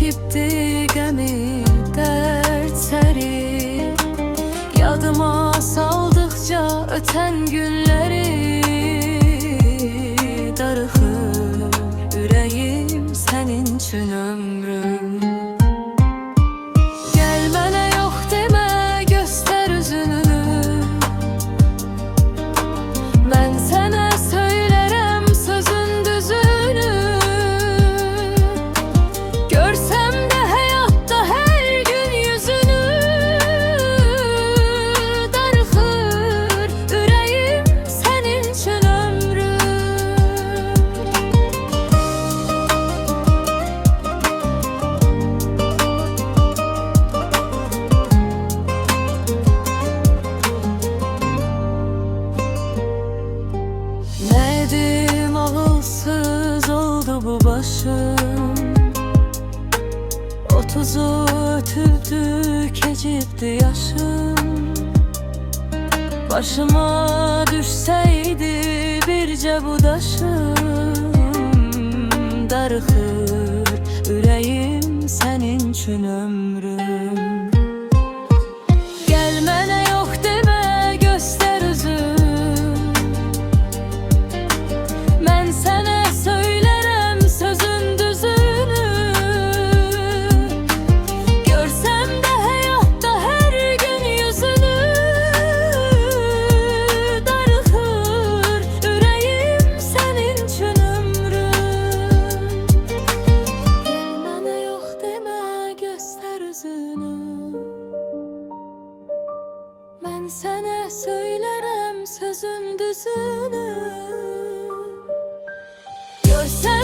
gibdi gəmi dertleri. Yadıma saldıkça öten günleri, darıxır ürəyim senin üçün ömrüm. Gel mənə yox demə, göster üzünü. Ben sənə söylərəm sözün düzünü. Görsəm də həyatda hər gün yüzünü, darıxır ürəyim sənin üçün ömrüm. Nədim ağılsız oldu bu başım, 30'u ötüldü, keçibdi yaşım. Başıma düşseydi bircə bu daşım, darıxır ürəyim sənin üçün ömrüm. Gel mənə yox demə, göster üzün. Ben sənə söylərəm sözün düzünü. Görsəm də həyatda hər gün yüzünü, darıxır ürəyim sənin üçün ömrüm. Gel mənə yox demə, göster üzünü. Ben sənə söylərəm sözün düzünü. Görsən